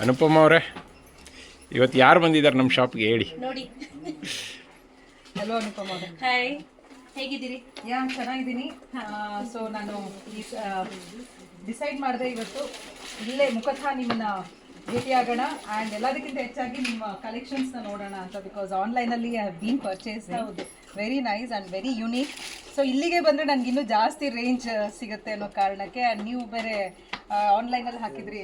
ಅನುಪಮ ಅವರೇ, ಇವತ್ತು ಯಾರು ಬಂದಿದ್ದಾರೆ ನಮ್ಮ ಶಾಪ್ಗೆ ಹೇಳಿ. ನೋಡಿ. ಹಲೋ ಅನುಪಮ ಅವರೇ. ಹಾಯ್, ಹೇಗಿದ್ದೀರಿ? ಚೆನ್ನಾಗಿದ್ದೀನಿ. ಸೊ ನಾನು ಡಿಸೈಡ್ ಮಾಡಿದೆ ಇವತ್ತು ಇಲ್ಲೇ ಮುಖತಃ ನಿಮ್ಮನ್ನ ಭೇಟಿಯಾಗೋಣ ಆ್ಯಂಡ್ ಎಲ್ಲದಕ್ಕಿಂತ ಹೆಚ್ಚಾಗಿ ನಿಮ್ಮ ಕಲೆಕ್ಷನ್ಸ್ನ ನೋಡೋಣ ಅಂತ. ಬಿಕಾಸ್ ಆನ್ಲೈನಲ್ಲಿ ಐ ಹ್ಯಾವ್ ಬೀನ್ ಪರ್ಚೇಸ್. ಹೌದು, very nice and very unique. So ಇಲ್ಲಿಗೆ ಬಂದರೆ ನನಗೆ ಇನ್ನೂ ಜಾಸ್ತಿ ರೇಂಜ್ ಸಿಗುತ್ತೆ ಅನ್ನೋ ಕಾರಣಕ್ಕೆ. ಆ್ಯಂಡ್ ನೀವು ಬೇರೆ ಆನ್ಲೈನಲ್ಲಿ ಹಾಕಿದ್ರಿ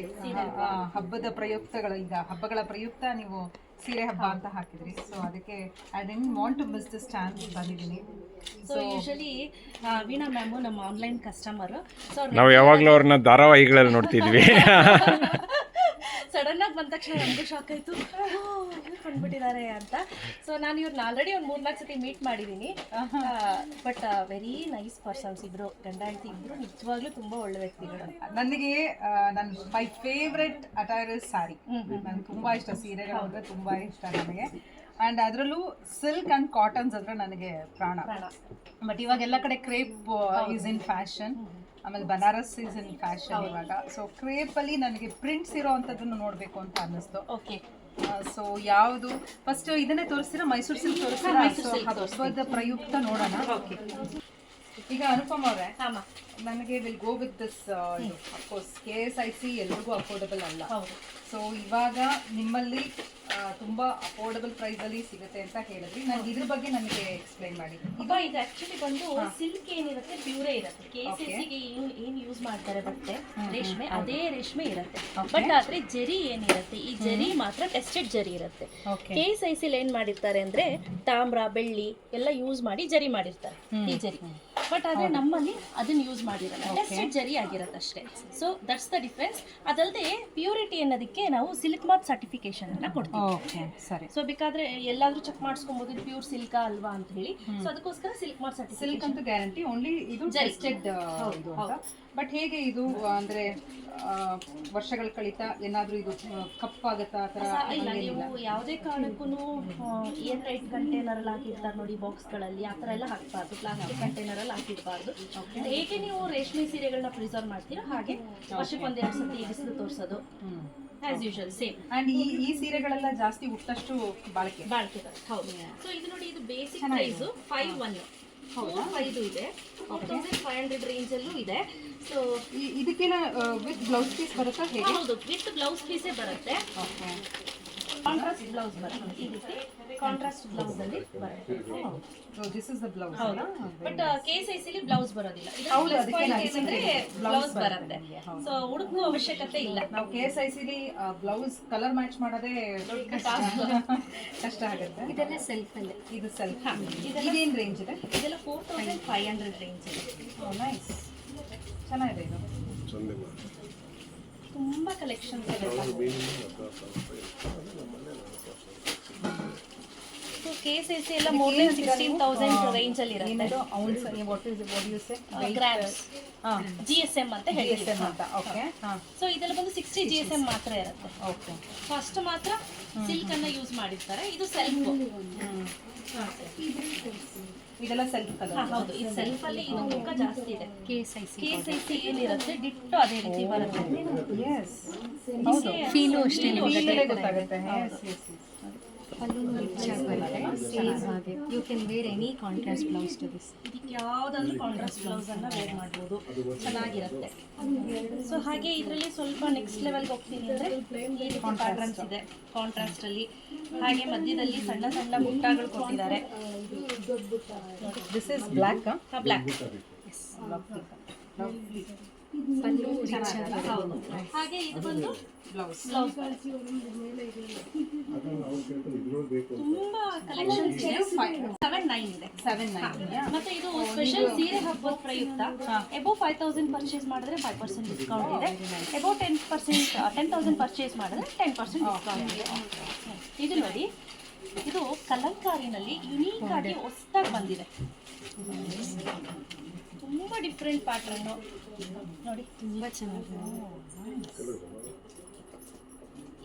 ಹಬ್ಬದ ಪ್ರಯುಕ್ತಗಳು, ಈಗ ಹಬ್ಬಗಳ ಪ್ರಯುಕ್ತ ನೀವು ಸೀರೆ ಹಬ್ಬ ಅಂತ ಹಾಕಿದ್ರಿ. ಸೊ ಅದಕ್ಕೆ I didn't want to miss this chance ಬಂದಿದ್ದೀನಿ. ಸೊ ಯೂಶಲಿ ವೀಣಾ ಮ್ಯಾಮು ನಮ್ಮ ಆನ್ಲೈನ್ ಕಸ್ಟಮರು. ಸೊ ನಾವು ಯಾವಾಗಲೂ ಅವ್ರನ್ನ ಧಾರಾವಾಹಿಗಳಲ್ಲಿ ನೋಡ್ತಿದ್ವಿ. ಸಡನ್ ಆಗಿ ಬಂದ ತಕ್ಷಣ ನಮಗೂ ಶಾಕ್ ಆಯಿತು, ಬಂದ್ಬಿಟ್ಟಿದ್ದಾರೆ ಅಂತ. ಸೊ ನಾನು ಇವ್ರನ್ನ ಆಲ್ರೆಡಿ ಒಂದು 3-4 ಸತಿ ಮೀಟ್ ಮಾಡಿದ್ದೀನಿ. ಬಟ್ ವೆರಿ ನೈಸ್ ಪರ್ಸನ್ಸ್ ಇಬ್ಬರು, ಗಂಡ ಹೆಂಡತಿ ಇಬ್ಬರು ನಿಜವಾಗ್ಲೂ ತುಂಬ ಒಳ್ಳೆ ವ್ಯಕ್ತಿಗಳು. ನನಗೆ ನನ್ನ my favourite attire is sari. ನನಗೆ ತುಂಬ ಇಷ್ಟ, ಸೀರೆಗಳು ಅಂದರೆ ತುಂಬ ಇಷ್ಟ ನನಗೆ. ಆ್ಯಂಡ್ ಅದರಲ್ಲೂ ಸಿಲ್ಕ್ ಆ್ಯಂಡ್ ಕಾಟನ್ಸ್ ಅಂದರೆ ನನಗೆ ಪ್ರಾಣ. ಬಟ್ ಇವಾಗ ಎಲ್ಲ ಕಡೆ ಕ್ರೇಪ್ ಈಸ್ ಇನ್ ಫ್ಯಾಷನ್, ಆಮೇಲೆ ಬನಾರಸ್ ಈಸ್ ಇನ್ ಫ್ಯಾಷನ್ ಇವಾಗ. ಸೊ ಕ್ರೇಪಲ್ಲಿ ನನಗೆ ಪ್ರಿಂಟ್ಸ್ ಇರೋ ಅಂಥದ್ದನ್ನು ನೋಡಬೇಕು ಅಂತ ಅನ್ನಿಸ್ತು. ಓಕೆ, ಸೊ ಯಾವುದು ಫಸ್ಟ್ ಇದನ್ನೇ ತೋರಿಸ್ತೀರಾ? ಮೈಸೂರು ಸಿಲ್ಕ್ ತೋರಿಸ್ತೀರಾ? ಹಬ್ಬದ ಪ್ರಯುಕ್ತ ನೋಡೋಣ. ಓಕೆ, ಈಗ ಅನುಪಮ ಅವರೇ, ನನಗೆ will go with this. Of course KSIC ಎಲ್ರಿಗೂ ಅಫೋರ್ಡಬಲ್ ಅಲ್ಲ. ಸೊ ಇವಾಗ ನಿಮ್ಮಲ್ಲಿ ತುಂಬ ಅಫೋರ್ಡಬಲ್ ಪ್ರೈಸಲ್ಲಿ ಸಿಗುತ್ತೆ ಅಂತ ಹೇಳಿದ್ರಿ. ನನಗೆ ಇದ್ರ ಬಗ್ಗೆ ನನಗೆ ಎಕ್ಸ್ಪ್ಲೈನ್ ಮಾಡಿ. ಈಗ ಇದು ಆಕ್ಚುಲಿ ಬಂದು ಸಿಲ್ಕ್ ಏನಿರುತ್ತೆ ಪ್ಯೂರೇ ಇರುತ್ತೆ. KSICಗೆ ಏನು ಯೂಸ್ ಮಾಡ್ತಾರೆ ಬಟ್ಟೆ ರೇಷ್ಮೆ, ಅದೇ ರೇಷ್ಮೆ ಇರುತ್ತೆ. ಬಟ್ ಆದ್ರೆ ಜರಿ ಏನಿರುತ್ತೆ, ಈ ಜರಿ ಮಾತ್ರ ಟೆಸ್ಟೆಡ್ ಜರಿ ಇರುತ್ತೆ. KSIC ಏನ್ ಮಾಡಿರ್ತಾರೆ ಅಂದ್ರೆ ತಾಮ್ರ, ಬೆಳ್ಳಿ ಎಲ್ಲ ಯೂಸ್ ಮಾಡಿ ಜರಿ ಮಾಡಿರ್ತಾರೆ ಈ ಜರಿ. ಬಟ್ ಆದ್ರೆ ನಮ್ಮಲ್ಲಿ ಅದನ್ನ ಯೂಸ್ ಮಾಡಿರಲ್ಲ, ಟೆಸ್ಟೆಡ್ ಜರಿ ಆಗಿರುತ್ತೆ ಅಷ್ಟೇ. So that's the difference. ಅದಲ್ಲದೆ ಪ್ಯೂರಿಟಿ ಅನ್ನೋದಕ್ಕೆ ನಾವು ಸಿಲ್ಕ್ ಮಾರ್ಕ್ ಸರ್ಟಿಫಿಕೇಶನ್ ಅನ್ನ ಕೊಡ್ತೀವಿ. ಸರಿ. ಸೊ ಬೇಕಾದ್ರೆ ಎಲ್ಲಾದ್ರೂ ಚೆಕ್ ಮಾಡಿಸ್ಕೊಬಹುದು ಇದು ಪ್ಯೂರ್ ಸಿಲ್ಕ್ ಅಲ್ವಾ ಅಂತ ಹೇಳಿ. ಸೊ ಅದಕ್ಕೋಸ್ಕರ ಸಿಲ್ಕ್ ಮಾರ್ಕ್ ಸರ್ಟಿಫಿಕೇಶನ್. ಸಿಲ್ಕ್ ಅಂತೂ ಗ್ಯಾರಂಟಿ, ಓನ್ಲಿ ಇದು ಟೆಸ್ಟೆಡ್ ಇದು ಅಂತ. ಬಟ್ ಹೇಗೆ ಇದು ಅಂದ್ರೆ ವರ್ಷಗಳ ಕಳಿತ ಏನಾದ್ರೂ ಇದು ಕಪ್ಪಾಗತ್ತಾ ಆ ಥರ? ಇಲ್ಲ, ನೀವು ಯಾವುದೇ ಕಾರಣಕ್ಕೂ ಏರ್ ಟೈಟ್ ಕಂಟೈನರ್ ಅಲ್ಲಿ ಹಾಕಿರ್ತಾರೆ ನೋಡಿ, ಬಾಕ್ಸ್ಗಳಲ್ಲಿ ಆ ಥರ ಎಲ್ಲ ಹಾಕಬಾರ್ದು. ಪ್ಲಾಸ್ಟಿಕ್ ಕಂಟೈನರ್ ಅಲ್ಲಿ ಹಾಕಿರಬಾರ್ದು. ಹೇಗೆ ನೀವು ರೇಷ್ಮೆ ಸೀರೆಗಳನ್ನ ಪ್ರಿಸರ್ವ್ ಮಾಡ್ತೀರಾ ಹಾಗೆ ವರ್ಷಕ್ಕೆ 1-2 ಸತಿ ಬಿಸಿಲು ತೋರಿಸೋದು ಆಸ್ ಯೂಶುವಲ್ ಸೇಮ್. ಅಂಡ್ ಈ ಸೀರೆಗಳೆಲ್ಲ ಜಾಸ್ತಿ ಉಟ್ಟಷ್ಟು ಬಾಳಿಕೆ. ಹೌದು. ಸೊ ಇದು ನೋಡಿ, ಇದು ಬೇಸಿಕ್ ಪ್ರೈಸ್ 5,145 ಇದೆ, 4,500 ರೇಂಜ್ ಅಲ್ಲೂ ಇದೆ. ಸೊ ಇದಕ್ಕೆಲ್ಲ ವಿತ್ ಬ್ಲೌಸ್ ಪೀಸ್ ಬರುತ್ತಾ ಹೇಗೆ? ಹೌದು, ವಿತ್ ಬ್ಲೌಸ್ ಪೀಸೇ ಬರುತ್ತೆ. ಕಾಂಟ್ರಾಸ್ಟ್ ಬ್ಲೌಸ್ ಬರುತ್ತೆ, ಈ ರೀತಿ ಕಾಂಟ್ರಾಸ್ಟ್ ಬ್ಲೌಸ್ ಅಲ್ಲಿ ಬರುತ್ತೆ. So this is the blouse. But KSIC ಲಿ ಬ್ಲೌಸ್ ಬರೋದಿಲ್ಲ. ಬ್ಲೌಸ್ ಬರುತ್ತೆ. ಸೊ ಹುಡುಕುವ ಅವಶ್ಯಕತೆ ಇಲ್ಲ. ನಾವು KSIC ಲಿ ಬ್ಲೌಸ್ ಕಲರ್ ಮ್ಯಾಚ್ ಮಾಡೋದೇ ಕಷ್ಟ ಆಗುತ್ತೆ. ಇದೆಲ್ಲ ಸೆಲ್ಫ್ ಅಲ್ಲಿ. ಇದು ಸೆಲ್ಫ್. ಇದೇನು ರೇಂಜ್ ಇದೆ? ಇದೆಲ್ಲ 4,500 ರೇಂಜ್ ಇದೆ. ನೈಸ್, ಚೆನ್ನಾಗಿದೆ ಇದು. ತುಂಬಾ ಕಲೆಕ್ಷನ್ಸ್ ಇದೆ. ಸೊ KSIC ಎಲ್ಲ more than 16,000 ರೇಂಜ್ ಅಲ್ಲಿ ಇರುತ್ತೆ. ಗ್ರಾಮ್ಸ್ GSM ಅಂತ ಹೇಳ್ತೀವಿ ಅಂತ. ಓಕೆ. ಸೊ ಇದೆಲ್ಲ ಬಂದು 60 GSM ಮಾತ್ರ ಇರುತ್ತೆ. ಓಕೆ. ಫಸ್ಟ್ ಮಾತ್ರ ಸಿಲ್ಕ್ ಅನ್ನ ಯೂಸ್ ಮಾಡಿರ್ತಾರೆ. ಇದು ಸೆಲ್ಫ್. ಇದೆಲ್ಲ ಸೆಲ್ಫ್ ಕಲರ್. ಹೌದು, ಇದು ಸೆಲ್ಫ್ ಅಲ್ಲಿ ಇದು ಮುಖ ಜಾಸ್ತಿ ಇದೆ. KSIC ಏನಿರುತ್ತೆ ಡಿಟ್ಟೋ ಅದೇ ರೀತಿ ಬರುತ್ತೆ. ಯೆಸ್, ಹೌದು, ಫೀಲು ಅಷ್ಟೇ ಗೊತ್ತಾಗುತ್ತೆ. You can wear any contrast blouse to this. ಇದಕ್ಕೆ ಯಾವುದಾದ್ರೂ ಕಾಂಟ್ರಾಸ್ಟ್ ಬ್ಲೌಸ್ ಅನ್ನ ವೇರ್ ಮಾಡ್ಬೋದು, ಚೆನ್ನಾಗಿರುತ್ತೆ. ಸೊ ಹಾಗೆ ಇದರಲ್ಲಿ ಸ್ವಲ್ಪ ನೆಕ್ಸ್ಟ್ ಲೆವೆಲ್ಗೆ ಹೋಗ್ತೀನಿ ಅಂದ್ರೆ ಈ ರೀತಿ ಪ್ಯಾಟರ್ನ್ಸ್ ಇದೆ ಕಾಂಟ್ರಾಸ್ಟ್ ಅಲ್ಲಿ. ಹಾಗೆ ಮಧ್ಯದಲ್ಲಿ ಸಣ್ಣ ಸಣ್ಣ ಬುಟ್ಟಗಳು ಕೊಟ್ಟಿದ್ದಾರೆ. This is black. ಬ್ಲ್ಯಾಕ್. ಹೌದು. ಹಾಗೆ ಇದು ಬಂದು ಬ್ಲೌಸ್. ತುಂಬಾ ಕಲೆಕ್ಷನ್ಸ್ ಇದೆ. 7,900 ಇದೆ. 7,900. ಮತ್ತೆ ಇದು ಸ್ಪೆಷಲ್ ಸೀರೆ ಹಬ್ಬದ ಪ್ರಯುಕ್ತ ಎಬೋ 5,000 ಪರ್ಚೇಸ್ ಮಾಡಿದ್ರೆ 5% ಡಿಸ್ಕೌಂಟ್ ಇದೆ. ಎಬೋ 10,000 ಪರ್ಚೇಸ್ ಮಾಡಿದ್ರೆ 10% ಡಿಸ್ಕೌಂಟ್ ಇದೆ. ಇದು ನೋಡಿ, ಇದು ಕಲಂಕಾರಿನಲ್ಲಿ ಯುನೀಕ್ ಆಗಿ ಹೊಸದಾಗಿ ಬಂದಿದೆ. ತುಂಬಾ ಡಿಫ್ರೆಂಟ್ ಪ್ಯಾಟರ್ನ್ ನೋಡಿ, ತುಂಬಾ ಚೆನ್ನಾಗಿದೆ.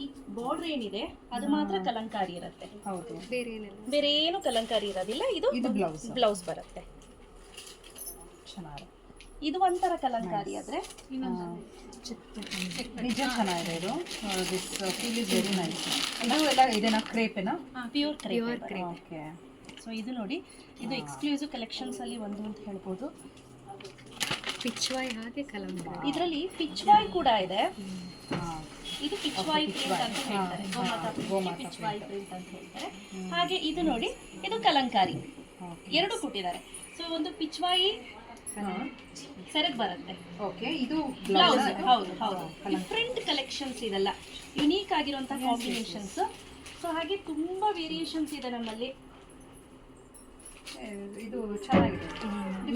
ಈ ಬಾರ್ಡರ್ ಏನಿದೆ ಅದು ಮಾತ್ರ ಕಲಂಕಾರಿ ಇರುತ್ತೆ. ಹೌದು, ಬೇರೆ ಏನು ಕಲಂಕಾರಿ ಇರೋದಿಲ್ಲ. ಇದು ಬ್ಲೌಸ್ ಬರುತ್ತೆ. ಚೆನ್ನಾಗಿ. ಇದು ಒಂಥರ ಕಲಂಕಾರಿ ಆದ್ರೆ ನಿಜ ಚೆನ್ನಾಗಿದೆ ಇದು. This feel is very nice. ಇದು ಎಲ್ಲ ಇದೇನಾ ಕ್ರೇಪೇನಾ? Pure crepe. ಓಕೆ. ಸೊ ಇದು ನೋಡಿ, ಇದು ಎಕ್ಸ್ಕ್ಲೂಸಿವ್ ಕಲೆಕ್ಷನ್ಸ್ ಅಲ್ಲಿ ಒಂದು ಅಂತ ಹೇಳ್ಬೋದು. ಪಿಚ್ವಾಯ್ ಹಾಗೆ ಕಲಂಕಾರಿ. ಇದರಲ್ಲಿ ಪಿಚ್ವಾಯ್ ಕೂಡ ಇದೆ. ಇದು ಪಿಚ್ವಾಯ್ ಪ್ರಿಂಟ್ ಅಂತ ಹೇಳ್ತಾರೆ, ಗೋಮಾತಾ ಪಿಚ್ವಾಯ್ ಪ್ರಿಂಟ್ ಅಂತ ಹೇಳ್ತಾರೆ. ಹಾಗೆ ಇದು ನೋಡಿ, ಇದು ಕಲಂಕಾರಿ, ಎರಡು ಕೊಟ್ಟಿದ್ದಾರೆ. ಸೊ ಒಂದು ಪಿಚ್ವಾಯಿ ಸೆರಗ್ ಬರುತ್ತೆ. ಓಕೆ. ಇದು ಬ್ಲೌಸ್. ಹೌದು ಹೌದು, ಡಿಫ್ರೆಂಟ್ ಕಲೆಕ್ಷನ್ಸ್ ಇದೆಲ್ಲ, ಯುನೀಕ್ ಆಗಿರುವಂಥ ಕಾಂಬಿನೇಷನ್ಸ್. ಸೊ ಹಾಗೆ ತುಂಬಾ ವೇರಿಯೇಷನ್ಸ್ ಇದೆ ನಮ್ಮಲ್ಲಿ. ಇದು ಚೆನ್ನಾಗಿದೆ,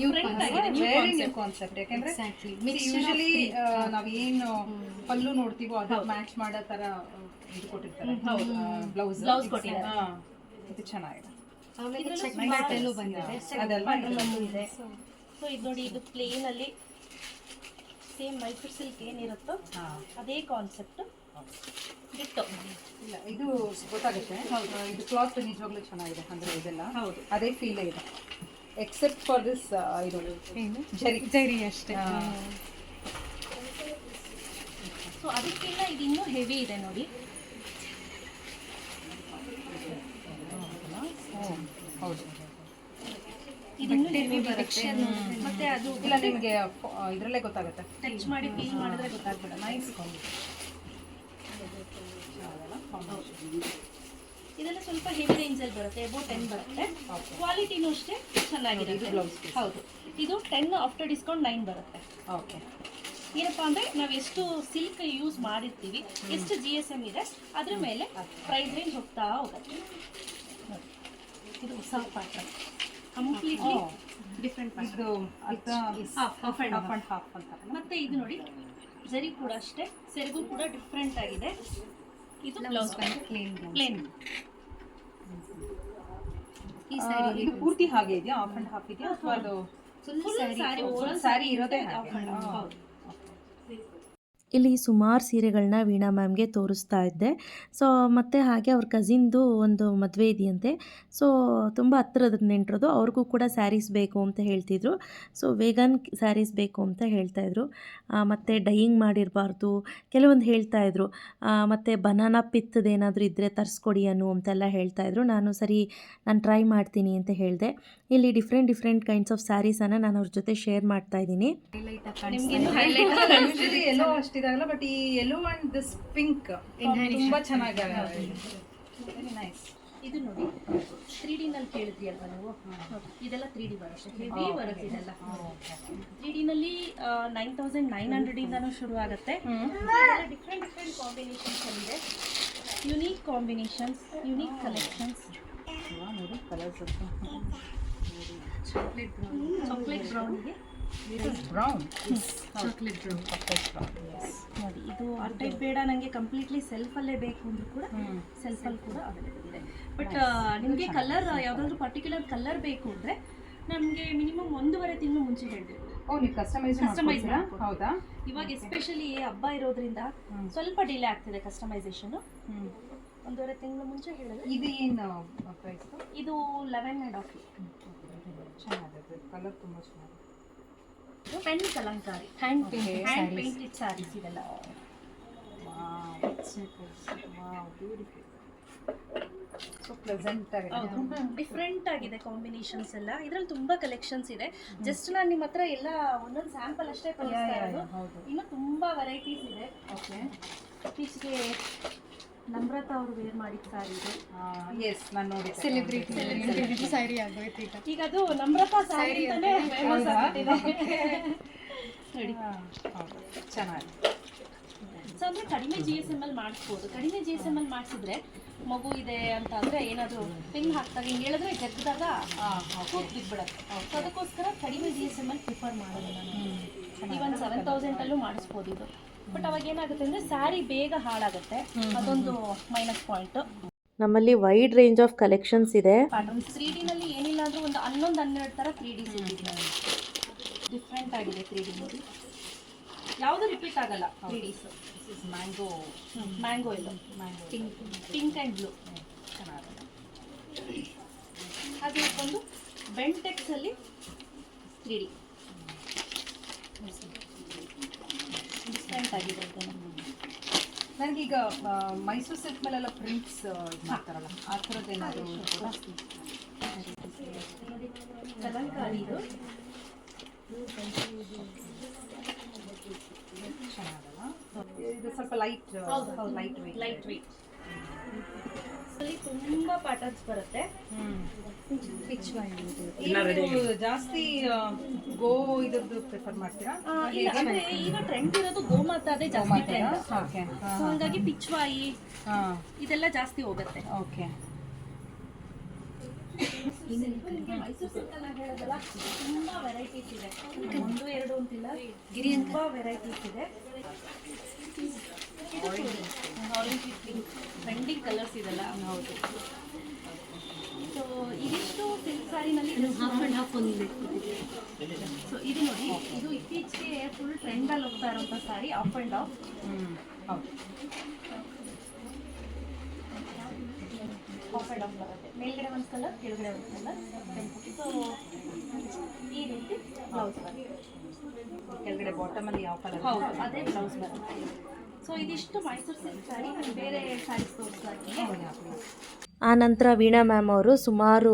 ಡಿಫ್ರೆಂಟ್ ಆಗಿದೆ, ವೆರಿ ನ್ಯೂ ಕಾನ್ಸೆಪ್ಟ್. ಯಾಕಂದ್ರೆ ಯೂಶಲಿ ನಾವೇನು ಪಲ್ಲು ನೋಡ್ತೀವೋ ಅದು ಮ್ಯಾಚ್ ಮಾಡೋ ತರ ಇದು ಕೊಟ್ಟಿರ್ತಾರೆ, ಬ್ಲೌಸ್ ಕೊಟ್ಟಿದ್ದಾರೆ. ಇದು ಚೆನ್ನಾಗಿದೆ. ಆಮೇಲೆ ಚೆಕ್ ಪ್ಯಾಟರ್ನು ಬಂದಿದೆ. ಅದೆಲ್ಲ ಇದೆ. ಸೊ ಇದು ನೋಡಿ, ಇದು ಪ್ಲೇನ್ ಅಲ್ಲಿ ಸೇಮ್ ಮೈಸೂರು ಸಿಲ್ಕ್ ಏನಿರುತ್ತೋ ಅದೇ ಕಾನ್ಸೆಪ್ಟ್ ಬಿಟ್ಟು. ಇಲ್ಲ, ಇದು ಗೊತ್ತಾಗುತ್ತೆ. ಇದು ಕ್ಲಾತ್ ನಿಜವಾಗ್ಲೂ ಚೆನ್ನಾಗಿದೆ. ಅಂದ್ರೆ ಇದೆಲ್ಲ ಅದೇ ಫೀಲ್ ಇದೆ, ಎಕ್ಸೆಪ್ಟ್ ಫಾರ್ ದಿಸ್ ಇದು ಜರಿ ಅಷ್ಟೇ. ಸೊ ಅದಕ್ಕಿಂತ ಇದು ಇನ್ನೂ ಹೆವಿ ಇದೆ ನೋಡಿ. ಹೌದು, ಇದು ಇನ್ನೂ ಹೆವಿ ಬರುತ್ತೆ. ಮತ್ತೆ ಅದು ಇಲ್ಲ ನಿಮಗೆ ಇದರಲ್ಲೇ ಗೊತ್ತಾಗುತ್ತೆ, ಟಚ್ ಮಾಡಿ ಫೀಲ್ ಮಾಡಿದ್ರೆ ಗೊತ್ತಾಗ್ಬಿಡ. ನೈಸ್. ಇದೆಲ್ಲ ಸ್ವಲ್ಪ ಹೆವಿ ರೇಂಜಲ್ಲಿ ಬರುತ್ತೆ, ಅಬೌಟ್ 10 ಬರುತ್ತೆ. ಕ್ವಾಲಿಟಿನೂ ಅಷ್ಟೇ ಚೆನ್ನಾಗಿರುತ್ತೆ. ಹೌದು, ಇದು 10 ಆಫ್ಟರ್ ಡಿಸ್ಕೌಂಟ್ 9 ಬರುತ್ತೆ. ಓಕೆ. ಏನಪ್ಪ ಅಂದರೆ ನಾವು ಎಷ್ಟು ಸಿಲ್ಕ್ ಯೂಸ್ ಮಾಡಿರ್ತೀವಿ, ಎಷ್ಟು GSM ಇದೆ, ಅದ್ರ ಮೇಲೆ ಪ್ರೈಸ್ ರೇಂಜ್ ಹೋಗ್ತಾ ಹೋಗುತ್ತೆ. ಇದು ಹೊಸ pattern, completely different pattern. Half and half ಅಂತ. ಮತ್ತೆ ಇದು ನೋಡಿ, ಜರಿ ಕೂಡ ಅಷ್ಟೇ, ಸೆರಗು ಕೂಡ ಡಿಫ್ರೆಂಟ್ ಆಗಿದೆ. ಇದು ಬ್ಲೌಸ್ ಪ್ಲೇನ್. ಈ ಸ್ಯಾರಿ ಇದು ಪೂರ್ತಿ ಹಾಗೆ ಇದೆಯಾ? ಹಾಫ್ ಆ್ಯಂಡ್ ಹಾಫ್ ಇದೆಯಾ ಅಥವಾ ಅದು ಸ್ಯಾರಿ ಇರೋದೇ ಹಾಗೆ? ಇಲ್ಲಿ ಸುಮಾರು ಸೀರೆಗಳನ್ನ ವೀಣಾ ಮ್ಯಾಮ್ಗೆ ತೋರಿಸ್ತಾ ಇದ್ದೆ. ಸೊ ಮತ್ತು ಹಾಗೆ ಅವ್ರ ಕಸಿನ್ದು ಒಂದು ಮದುವೆ ಇದೆಯಂತೆ. ಸೊ ತುಂಬ ಹತ್ತಿರದ ನೆಂಟರದು, ಅವ್ರಿಗೂ ಕೂಡ ಸ್ಯಾರೀಸ್ ಬೇಕು ಅಂತ ಹೇಳ್ತಿದ್ರು. ಸೊ ವೇಗನ್ ಸ್ಯಾರೀಸ್ ಬೇಕು ಅಂತ ಹೇಳ್ತಾಯಿದ್ರು. ಮತ್ತು ಡೈಯಿಂಗ್ ಮಾಡಿರಬಾರ್ದು ಕೆಲವೊಂದು ಹೇಳ್ತಾಯಿದ್ರು. ಮತ್ತು ಬನಾನಾ ಪಿತ್ತದೇನಾದರೂ ಇದ್ದರೆ ತರಿಸ್ಕೊಡಿ ಅಂತೆಲ್ಲ ಹೇಳ್ತಾಯಿದ್ರು. ನಾನು ಸರಿ, ನಾನು ಟ್ರೈ ಮಾಡ್ತೀನಿ ಅಂತ ಹೇಳಿದೆ. ಇಲ್ಲಿ ಡಿಫ್ರೆಂಟ್ ಕೈಂಡ್ಸ್ ಆಫ್ ಸ್ಯಾರೀಸನ್ನು ನಾನು ಅವ್ರ ಜೊತೆ ಶೇರ್ ಮಾಡ್ತಾಯಿದ್ದೀನಿ. ಯೂಶಲಿ ಎಲ್ಲೋ ಅಷ್ಟಿದಾಗಲ್ಲ, ಬಟ್ ಈ ಯೆಲ್ಲೋ ಅಂಡ್ ದಿಸ್ ಪಿಂಕ್ ತುಂಬಾ ಚೆನ್ನಾಗಿ ವೆರಿ ನೈಸ್. ಇದು ನೋಡಿ, 3D ನಲ್ಲಿ ಕೇಳಿದ್ರಿ ಅಲ್ವಾ ನೀವು, ಇದೆಲ್ಲ 3D ಬರುತ್ತೆ, ಹೆವಿ ಬರುತ್ತೆ ಇದೆಲ್ಲ. 3D ನಲ್ಲಿ 9900 ಇಂದನೂ ಶುರು ಆಗುತ್ತೆ. ಡಿಫ್ರೆಂಟ್ ಕಾಂಬಿನೇಷನ್ಸ್ ಅಲ್ಲಿದೆ, ಯುನೀಕ್ ಕಾಂಬಿನೇಷನ್ಸ್, ಯುನೀಕ್ ಕಲೆಕ್ಷನ್ಸ್. ನೋಡಿ ಕಲರ್ಸ್, ಚಾಕ್ಲೇಟ್ ಬ್ರೌನ್ಗೆ ಬ್ರೌನ್, ಚಾಕ್ಲೇಟ್ ಬ್ರೌನ್. ನೋಡಿ, ಇದು ಅರ್ಟೈಟ್ ಬೇಡ ನನಗೆ ಕಂಪ್ಲೀಟ್ಲಿ ಸೆಲ್ಫಲ್ಲೇ ಬೇಕು ಅಂದರೂ ಕೂಡ ಸೆಲ್ಫಲ್ಲಿ ಕೂಡ ಅವೈಲೇಬಲ್ ಇದೆ. ಬಟ್ ನಿಮಗೆ ಕಲರ್ ಯಾವುದಾದ್ರೂ ಪರ್ಟಿಕ್ಯುಲರ್ ಕಲರ್ ಬೇಕು ಅಂದರೆ ನಮಗೆ ಮಿನಿಮಮ್ 1.5 ತಿಂಗಳು ಮುಂಚೆ ಹೇಳಬೇಕು. ನೀವು ಕಸ್ಟಮೈಸ್ ಮಾಡ್ತೀರಾ? ಹೌದಾ? ಇವಾಗ ಎಸ್ಪೆಷಲಿ ಹಬ್ಬ ಇರೋದ್ರಿಂದ ಸ್ವಲ್ಪ ಡಿಲೇ ಆಗ್ತಿದೆ ಕಸ್ಟಮೈಸೇಷನು. 1.5 ತಿಂಗಳು ಮುಂಚೆ ಹೇಳಿದ್ರೆ. ಇದು ಏನು ಪ್ರೈಸ್? ಇದು 11.5. ಚೆನ್ನಾಗಿದೆ, ಕಲರ್ ತುಂಬ ಚೆನ್ನಾಗಿದೆ. Pen Kalamkari, hand painted sarees ಇದೆಲ್ಲ. ಸೊ ಪ್ಲೆಸೆಂಟ್ ಆಗಿದೆ, ಡಿಫ್ರೆಂಟ್ ಆಗಿದೆ ಕಾಂಬಿನೇಷನ್ಸ್ ಎಲ್ಲ. ಇದರಲ್ಲಿ ತುಂಬಾ ಕಲೆಕ್ಷನ್ಸ್ ಇದೆ. ಜಸ್ಟ್ ನಾನು ನಿಮ್ಮ ಹತ್ರ ಎಲ್ಲ ಒಂದೊಂದು ಸ್ಯಾಂಪಲ್ ಅಷ್ಟೇ ತೋರಿಸ್ತಾ ಇರೋದು. ಇನ್ನು ತುಂಬಾ ವೆರೈಟೀಸ್ ಇದೆ. ಓಕೆ. ಇತ್ತೀಚೆಗೆ ನಮ್ರತಾ ಅವರು ವೇರ್ ಮಾಡಿದ ಸಾರಿ ಇದು. ಎಸ್, ನಾನು ನೋಡಿ ಸೆಲೆಬ್ರಿಟಿ ಸ್ಯಾರಿ ಆಗೋಯ್ತು ಈಗ. ಈಗ ಅದು ನಮ್ರತಾ ಸಾರಿ ಅಂತಾನೆ ಫೇಮಸ್ ಆಗ್ತಿದೆ ನೋಡಿ. ಚೆನ್ನಾಗಿದೆ. ಸೊ ಅಂದರೆ ಕಡಿಮೆ GSM ಅಲ್ಲಿ ಮಾಡಿಸ್ಬೋದು. ಕಡಿಮೆ GSM ಅಲ್ಲಿ ಮಾಡಿಸಿದ್ರೆ ಮಗು ಇದೆ ಅಂತ ಅಂದರೆ ಏನಾದರೂ ಪಿನ್ ಹಾಕ್ದಾಗ ಹಿಂಗೆ ಹೇಳಿದ್ರೆ ಜಗ್ದಾಗ ಕೂತ್ ಬಿದ್ಬಿಡುತ್ತೆ. ಸೊ ಅದಕ್ಕೋಸ್ಕರ ಕಡಿಮೆ GSM ಅಲ್ಲಿ ಪ್ರಿಫರ್ ಮಾಡೋದು ನಾನು. ಈವನ್ 7000 ಮಾಡಿಸ್ಬೋದು ಇದು. ಬಟ್ ಅವಾಗ ಏನಾಗುತ್ತೆ ಅಂದರೆ ಸ್ಯಾರಿ ಬೇಗ ಹಾಳಾಗುತ್ತೆ, ಅದೊಂದು ಮೈನಸ್ ಪಾಯಿಂಟ್. ನಮ್ಮಲ್ಲಿ ವೈಡ್ ರೇಂಜ್ ಆಫ್ ಕಲೆಕ್ಷನ್ಸ್ ಇದೆ. ಪ್ಯಾಟರ್ನ್ಸ್ 3D ನಲ್ಲಿ ಏನಿಲ್ಲ ಅಂದರೂ ಒಂದು 11-12 ಥರ 3D ಸಿಗುತ್ತೆ. ಡಿಫ್ರೆಂಟ್ ಆಗಿದೆ 3D ನೋಡಿ, ಯಾವುದು ರಿಪೀಟ್ ಆಗಲ್ಲ. 3Ds ಮ್ಯಾಂಗೋ ಇಲ್ಲ, ಪಿಂಕ್ ಆ್ಯಂಡ್ ಬ್ಲೂ ಚೆನ್ನಾಗಿದೆ. ಹಾಗೆ ಒಂದು ಬೆಂಟೆಕ್ಸಲ್ಲಿ 3D ಡಿಫ್ರೆಂಟ್ ಆಗಿದೆ ಇದು. ನನಗೀಗ ಮೈಸೂರು ಸಿಲ್ಕ್ ಮೇಲೆಲ್ಲ ಪ್ರಿಂಟ್ಸ್ ಮಾಡ್ತಾರಲ್ಲ ಆ ಥರದ್ದು ಏನಾದರೂ ಕಲಂಕಾರಿ ಇದು. ಚೆನ್ನಾಗಲ್ಲ. ಇದು ಸ್ವಲ್ಪ ಲೈಟ್ ವೆಯ್ಟ್. Light weight. ಅಲ್ಲಿ ತುಂಬಾ ಪ್ಯಾಟರ್ನ್ಸ್ ಬರುತ್ತೆ. ನೀವು ಜಾಸ್ತಿ ಗೋ ಇದ್ರದ್ದು ಪ್ರಿಫರ್ ಮಾಡ್ತೀರಾ? ಇಲ್ಲ, ಅಂದ್ರೆ ಈಗ ಟ್ರೆಂಡ್ ಇರೋದು ಗೋಮಾತಾದೇ ಜಾಸ್ತಿ ಟ್ರೆಂಡ್. ಓಕೆ ಸೊ ಹಂಗಾಗಿ ಪಿಚ್ವಾಯಿ ಹಾಂ ಇದೆಲ್ಲ ಜಾಸ್ತಿ ಹೋಗುತ್ತೆ. ಓಕೆ. ಮೈಸೂರು ಸಿಲ್ಕ್ ಎಲ್ಲ ಹೇಳೋದಲ್ಲ, ತುಂಬಾ ವೆರೈಟೀಸ್ ಇದೆ. ಒಂದು ಎರಡು ಅಂತಿಲ್ಲ, ತುಂಬಾ ವೆರೈಟೀಸ್ ಇದೆ. ಆರೆಂಜ್ ಪಿಂಕ್ ಟ್ರೆಂಡಿಂಗ್ ಕಲರ್ಸ್ ಇದೆಲ್ಲ. ಹೌದು. ಸೊ ಇದಿಷ್ಟು ಸಿಲ್ಕ್ ಸಾರಿನಲ್ಲಿ ಹಾಫ್ ಆ್ಯಂಡ್ ಹಾಫ್ ಒಂದು ಸೊ ಇದು ನೋಡಿ, ಇದು ಇತ್ತೀಚೆಗೆ ಫುಲ್ ಟ್ರೆಂಡಲ್ಲಿ ಹೋಗ್ತಾ ಇರೋಂಥ ಸಾರಿ, ಆಫ್ ಆ್ಯಂಡ್ ಆಫ್. ಹೌದು. ಆಫ್ ಆ್ಯಂಡ್ ಆಫ್ ಬರುತ್ತೆ. ಮೇಲ್ಗಡೆ ಒಂದು ಕಲರ್, ಕೆಳಗಡೆ ಒಂದು ಕಲರ್. ಸೊ ಈ ರೀತಿ ಬ್ಲೌಸ್ ಬರುತ್ತೆ. ಕೆಳಗಡೆ ಬಾಟಮಲ್ಲಿ ಯಾವ ಕಲರ್? ಹೌದು, ಅದೇ ಬ್ಲೌಸ್ ಬರುತ್ತೆ. ಸೊ ಇದಿಷ್ಟು ಮೈಸೂರು ಸಿಲ್ಕ್ ಸ್ಯಾರಿ. ನಾನು ಬೇರೆ ಸ್ಯಾರೀಸ್ ತೋರಿಸ್ತಾ ಆ ನಂತರ ವೀಣಾ ಮ್ಯಾಮ್ ಅವರು ಸುಮಾರು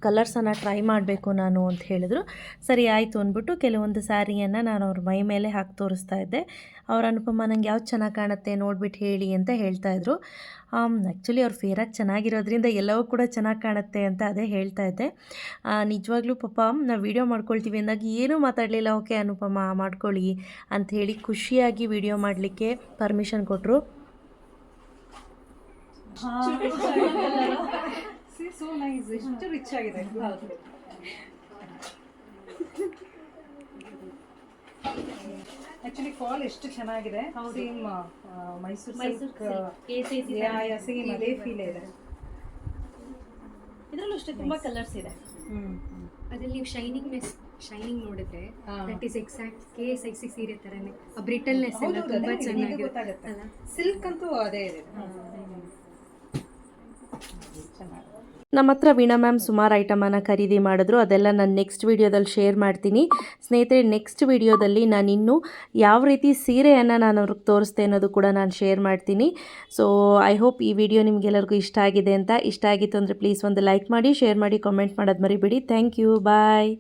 ಕಲರ್ಸನ್ನು ಟ್ರೈ ಮಾಡಬೇಕು ನಾನು ಅಂತ ಹೇಳಿದ್ರು. ಸರಿ ಆಯಿತು ಅಂದ್ಬಿಟ್ಟು ಕೆಲವೊಂದು ಸ್ಯಾರಿಯನ್ನು ನಾನು ಅವ್ರ ಮೈ ಮೇಲೆ ಹಾಕಿ ತೋರಿಸ್ತಾ ಇದ್ದೆ. ಅವ್ರ ಅನುಪಮ ನಂಗೆ ಯಾವ್ದು ಚೆನ್ನಾಗಿ ಕಾಣುತ್ತೆ ನೋಡ್ಬಿಟ್ಟು ಹೇಳಿ ಅಂತ ಹೇಳ್ತಾಯಿದ್ರು. ಆ್ಯಕ್ಚುಲಿ ಅವ್ರು ಫೇರಾಗಿ ಚೆನ್ನಾಗಿರೋದ್ರಿಂದ ಎಲ್ಲವೂ ಕೂಡ ಚೆನ್ನಾಗಿ ಕಾಣುತ್ತೆ ಅಂತ ಅದೇ ಹೇಳ್ತಾ ಇದ್ದೆ. ನಿಜವಾಗ್ಲೂ ಪಾಪ ನಾವು ವೀಡಿಯೋ ಮಾಡ್ಕೊಳ್ತೀವಿ ಅಂದಾಗ ಏನೂ ಮಾತಾಡಲಿಲ್ಲ. ಓಕೆ ಅನುಪಮ ಮಾಡ್ಕೊಳ್ಳಿ ಅಂಥೇಳಿ ಖುಷಿಯಾಗಿ ವೀಡಿಯೋ ಮಾಡಲಿಕ್ಕೆ ಪರ್ಮಿಷನ್ ಕೊಟ್ಟರು. So nice. ಎಷ್ಟು ರಿಚ್ ಆಗಿದೆ. ಹೌದು. ಆಕ್ಚುಲಿ ಫಾಲ್ ಎಷ್ಟು ಚೆನ್ನಾಗಿದೆ. ಸೇಮ್ ಮೈಸೂರು ಸಿಲ್ಕ್ ಸೇಮ್ ಅದೇ ಫೀಲ್ ಇದೆ. ಇದರಲ್ಲೂ ಅಷ್ಟೇ ತುಂಬ ಕಲರ್ಸ್ ಇದೆ. ಅದ್ರಲ್ಲಿ ನೀವು ಶೈನಿಂಗ್ ನೋಡಿದ್ರೆ ದಟ್ ಈಸ್ ಎಕ್ಸಾಕ್ಟ್ KS66 ಸೀರೆ ಥರನೇ. ಆ ಬ್ರಿಟಲ್ನೆಸ್ ಎಲ್ಲ ತುಂಬ ಚೆನ್ನಾಗಿದೆ. ಗೊತ್ತಾಗುತ್ತೆ. ಸಿಲ್ಕ್ ಅಂತೂ ಅದೇ ಇದೆ. ಚೆನ್ನಾಗಿ. ನಮ್ಮ ಹತ್ರ ವೀಣಾ ಮ್ಯಾಮ್ ಸುಮಾರು ಐಟಮನ್ನು ಖರೀದಿ ಮಾಡಿದ್ರು. ಅದೆಲ್ಲ ನಾನು ನೆಕ್ಸ್ಟ್ ವೀಡಿಯೋದಲ್ಲಿ ಶೇರ್ ಮಾಡ್ತೀನಿ ಸ್ನೇಹಿತರೆ. ನೆಕ್ಸ್ಟ್ ವೀಡಿಯೋದಲ್ಲಿ ನಾನು ಇನ್ನೂ ಯಾವ ರೀತಿ ಸೀರೆಯನ್ನು ನಾನು ಅವ್ರಿಗೆ ತೋರಿಸ್ತೆ ಅನ್ನೋದು ಕೂಡ ನಾನು ಶೇರ್ ಮಾಡ್ತೀನಿ. ಸೊ ಐ ಹೋಪ್ ಈ ವಿಡಿಯೋ ನಿಮಗೆಲ್ಲರಿಗೂ ಇಷ್ಟ ಆಗಿದೆ ಅಂತ. ಇಷ್ಟ ಆಗಿತ್ತು ಅಂದರೆ ಪ್ಲೀಸ್ ಒಂದು ಲೈಕ್ ಮಾಡಿ, ಶೇರ್ ಮಾಡಿ, ಕಾಮೆಂಟ್ ಮಾಡೋದು ಮರಿಬೇಡಿ. Thank you. ಬಾಯ್.